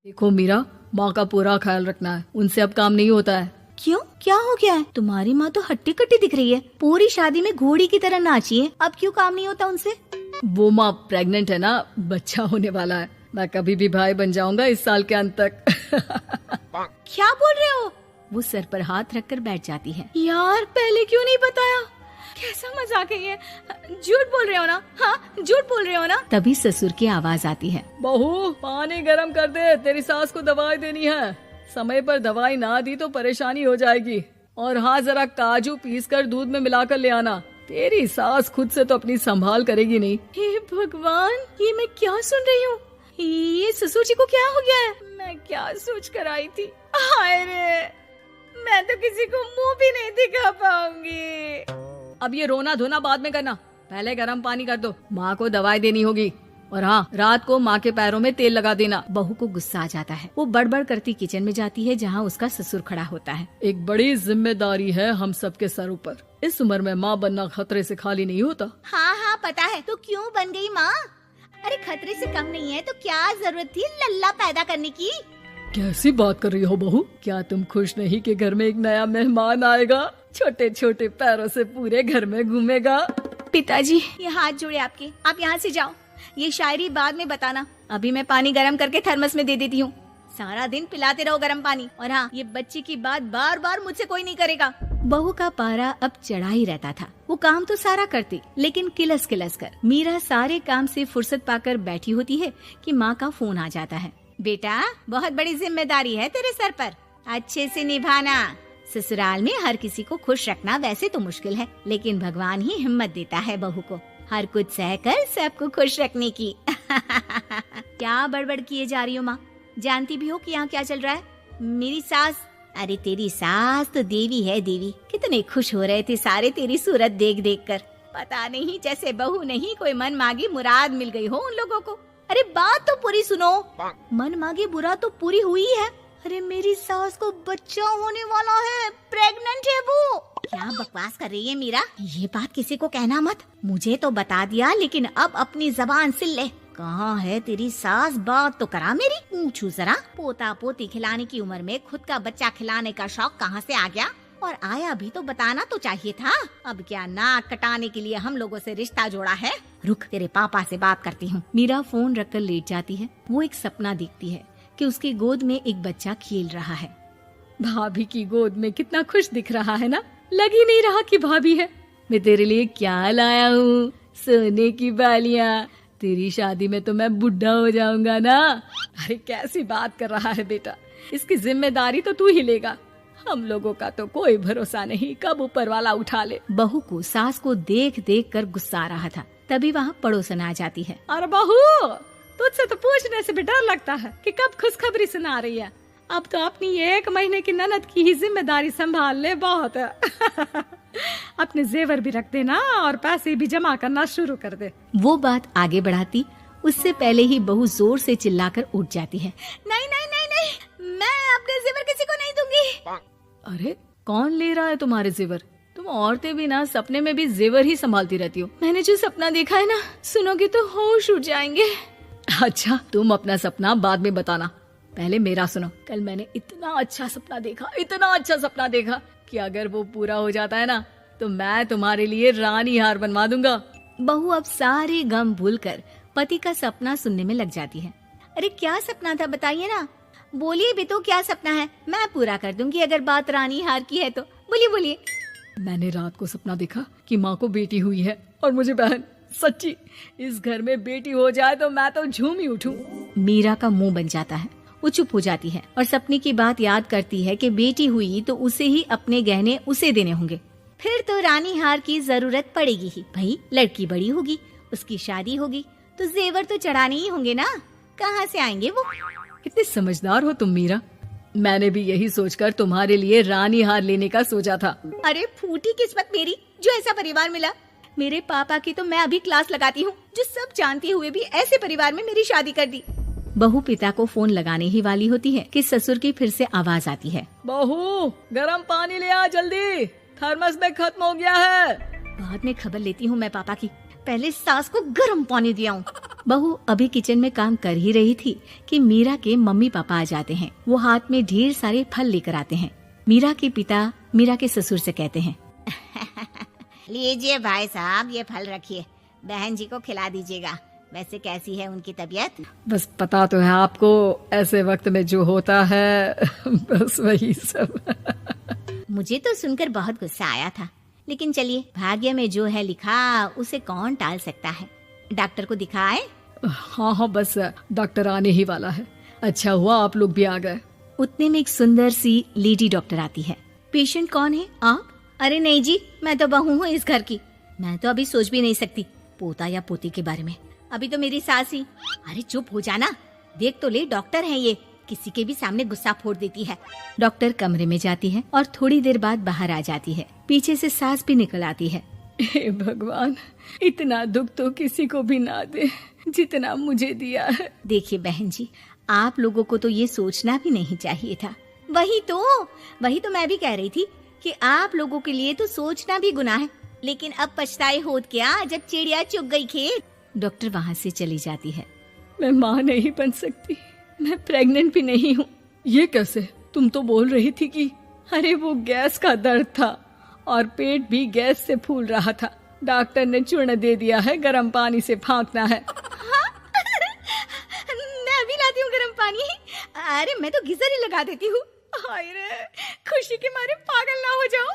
देखो मीरा, माँ का पूरा ख्याल रखना है, उनसे अब काम नहीं होता है। क्यों, क्या हो गया है? तुम्हारी माँ तो हट्टी कट्टी दिख रही है, पूरी शादी में घोड़ी की तरह नाची है, अब क्यों काम नहीं होता उनसे? वो माँ प्रेग्नेंट है ना, बच्चा होने वाला है। मैं कभी भी भाई बन जाऊंगा इस साल के अंत तक। क्या बोल रहे हो? वो सर पर हाथ रखकर बैठ जाती है। यार पहले क्यों नहीं बताया? कैसा मजाक है ये? झूठ बोल रहे हो ना? हाँ, झूठ बोल रहे हो ना? तभी ससुर की आवाज आती है। बहू, पानी गरम कर दे, तेरी सास को दवाई देनी है। समय पर दवाई ना दी तो परेशानी हो जाएगी। और हाँ, जरा काजू पीसकर दूध में मिलाकर ले आना। तेरी सास खुद से तो अपनी संभाल करेगी नहीं। हे भगवान, ये मैं क्या सुन रही हूँ? ये ससुर जी को क्या हो गया है? मैं क्या सोच कर आई थी? हाय रे, मैं तो किसी को मुंह भी नहीं दिखा पाऊंगी। अब ये रोना धोना बाद में करना, पहले गर्म पानी कर दो, माँ को दवाई देनी होगी। और हाँ, रात को माँ के पैरों में तेल लगा देना। बहू को गुस्सा आ जाता है, वो बड़बड़ करती किचन में जाती है जहाँ उसका ससुर खड़ा होता है। एक बड़ी जिम्मेदारी है हम सबके सर ऊपर। इस उम्र में माँ बनना खतरे से खाली नहीं होता। हाँ हाँ पता है, तो क्यों बन गई माँ? अरे खतरे से कम नहीं है तो क्या जरूरत थी लल्ला पैदा करने की? कैसी बात कर रही हो बहू? क्या तुम खुश नहीं कि घर में एक नया मेहमान आएगा, छोटे छोटे पैरों से पूरे घर में घूमेगा? पिताजी, ये हाथ जोड़े आपके, आप यहाँ से जाओ। ये शायरी बाद में बताना, अभी मैं पानी गरम करके थर्मस में दे देती हूँ। सारा दिन पिलाते रहो गरम पानी। और हाँ, ये बच्ची की बात बार बार मुझसे कोई नहीं करेगा। बहू का पारा अब चढ़ा ही रहता था। वो काम तो सारा करती, लेकिन किलस किलस कर। मीरा सारे काम से फुर्सत पाकर बैठी होती है कि माँ का फोन आ जाता है। बेटा, बहुत बड़ी जिम्मेदारी है तेरे सर पर, अच्छे से निभाना। ससुराल में हर किसी को खुश रखना वैसे तो मुश्किल है, लेकिन भगवान ही हिम्मत देता है बहू को हर कुछ सहकर सबको खुश रखने की। क्या बड़बड़ किए जा रही हो माँ? जानती भी हो कि यहाँ क्या चल रहा है? मेरी सास, अरे तेरी सास तो देवी है देवी। कितने खुश हो रहे थे सारे तेरी सूरत देख देख कर। पता नहीं जैसे बहू नहीं कोई मन मांगी मुराद मिल गई हो उन लोगों को। अरे बात तो पूरी सुनो। मन मांगी मुराद तो पूरी हुई है। अरे मेरी सास को बच्चा होने वाला है, प्रेग्नेंट है वो। क्या बकवास कर रही है मीरा? ये बात किसी को कहना मत। मुझे तो बता दिया, लेकिन अब अपनी जबान सिल ले। कहाँ है तेरी सास? बात तो करा मेरी। पूछू जरा, पोता पोती खिलाने की उम्र में खुद का बच्चा खिलाने का शौक कहाँ से आ गया? और आया भी तो बताना तो चाहिए था। अब क्या नाक कटाने के लिए हम लोगों से रिश्ता जोड़ा है? रुक, तेरे पापा से बात करती हूँ। मीरा फोन रखकर लेट जाती है। वो एक सपना देखती है कि उसकी गोद में एक बच्चा खेल रहा है। भाभी की गोद में कितना खुश दिख रहा है ना, लग ही नहीं रहा कि भाभी है। मैं तेरे लिए क्या लाया हूँ, सोने की बालियाँ। तेरी शादी में तो मैं बुढ़ा हो जाऊंगा ना। अरे कैसी बात कर रहा है बेटा, इसकी जिम्मेदारी तो तू ही लेगा। हम लोगों का तो कोई भरोसा नहीं, कब ऊपर वाला उठा ले। बहू को सास को देख देख कर गुस्सा आ रहा था। तभी वहाँ पड़ोसन आ जाती है। अरे बहू, तुझसे तो पूछने से भी डर लगता है कि कब खुशखबरी सुना रही है। अब तो अपनी 1 महीने की ननद की ही जिम्मेदारी संभाल ले, बहुत है। अपने जेवर भी रख देना और पैसे भी जमा करना शुरू कर दे। वो बात आगे बढ़ाती उससे पहले ही बहू जोर से चिल्लाकर उठ जाती है। नहीं नहीं नहीं नहीं, मैं अपने जेवर किसी को नहीं दूंगी। अरे कौन ले रहा है तुम्हारे जेवर? तुम औरतें भी ना सपने में भी जेवर ही संभालती रहती हो। मैंने जो सपना देखा है ना, सुनोगे तो होश उड़ जाएंगे। अच्छा, तुम अपना सपना बाद में बताना, पहले मेरा सुनो। कल मैंने इतना अच्छा सपना देखा कि अगर वो पूरा हो जाता है ना तो मैं तुम्हारे लिए रानी हार बनवा दूंगा। बहू अब सारे गम भूलकर पति का सपना सुनने में लग जाती है। अरे क्या सपना था बताइए ना, बोलिए भी तो, क्या सपना है? मैं पूरा कर दूंगी अगर बात रानी हार की है तो। बोलिए बोलिए। मैंने रात को सपना देखा कि माँ को बेटी हुई है और मुझे बहन। सच्ची, इस घर में बेटी हो जाए तो मैं तो झूम ही उठूं। मीरा का मुंह बन जाता है। वो चुप हो जाती है और सपने की बात याद करती है कि बेटी हुई तो उसे ही अपने गहने उसे देने होंगे। फिर तो रानी हार की जरूरत पड़ेगी ही। भाई लड़की बड़ी होगी, उसकी शादी होगी तो जेवर तो चढ़ाने ही होंगे ना, कहाँ से आएंगे वो? कितने समझदार हो तुम मीरा। मैंने भी यही सोचकर तुम्हारे लिए रानी हार लेने का सोचा था। अरे फूटी किस्मत मेरी जो ऐसा परिवार मिला। मेरे पापा की तो मैं अभी क्लास लगाती हूँ, जो सब जानते हुए भी ऐसे परिवार में मेरी शादी कर दी। बहू पिता को फोन लगाने ही वाली होती है कि ससुर की फिर से आवाज आती है। बहू, गरम पानी ले आ जल्दी, थर्मस में खत्म हो गया है। बाद में खबर लेती हूँ मैं पापा की, पहले सास को गर्म पानी दिया हूँ। बहू अभी किचन में काम कर ही रही थी कि मीरा के मम्मी पापा आ जाते हैं। वो हाथ में ढेर सारे फल लेकर आते हैं। मीरा के पिता मीरा के ससुर से कहते हैं, लीजिए भाई साहब, ये फल रखिए, बहन जी को खिला दीजिएगा। वैसे कैसी है उनकी तबीयत? बस पता तो है आपको, ऐसे वक्त में जो होता है बस वही सब। मुझे तो सुनकर बहुत गुस्सा आया था, लेकिन चलिए, भाग्य में जो है लिखा उसे कौन टाल सकता है। डॉक्टर को दिखाए? हाँ हाँ, बस डॉक्टर आने ही वाला है। अच्छा हुआ आप लोग भी आ गए। उतने में एक सुंदर सी लेडी डॉक्टर आती है। पेशेंट कौन है? आप? अरे नहीं जी, मैं तो बहू हूँ इस घर की। मैं तो अभी सोच भी नहीं सकती पोता या पोती के बारे में। अभी तो मेरी सास ही। अरे चुप हो जाना, देख तो ले, डॉक्टर है ये, किसी के भी सामने गुस्सा फोड़ देती है। डॉक्टर कमरे में जाती है और थोड़ी देर बाद बाहर आ जाती है। पीछे से सास भी निकल आती है। हे भगवान, इतना दुख तो किसी को भी ना दे जितना मुझे दिया है। देखिए बहन जी, आप लोगों को तो ये सोचना भी नहीं चाहिए था। वही तो मैं भी कह रही थी कि आप लोगों के लिए तो सोचना भी गुनाह है, लेकिन अब पछताए होत क्या जब चिड़िया चुग गई खेत। डॉक्टर वहाँ से चली जाती है। मैं माँ नहीं बन सकती, मैं प्रेग्नेंट भी नहीं हूँ। ये कैसे? तुम तो बोल रही थी कि अरे वो गैस का दर्द था और पेट भी गैस से फूल रहा था। डॉक्टर ने चूर्ण दे दिया है, गर्म पानी से फाँकना है। हाँ? मैं अभी लाती हूँ गर्म पानी। अरे मैं तो गीजर ही लगा देती हूँ। हाय रे, खुशी के मारे पागल ना हो जाओ।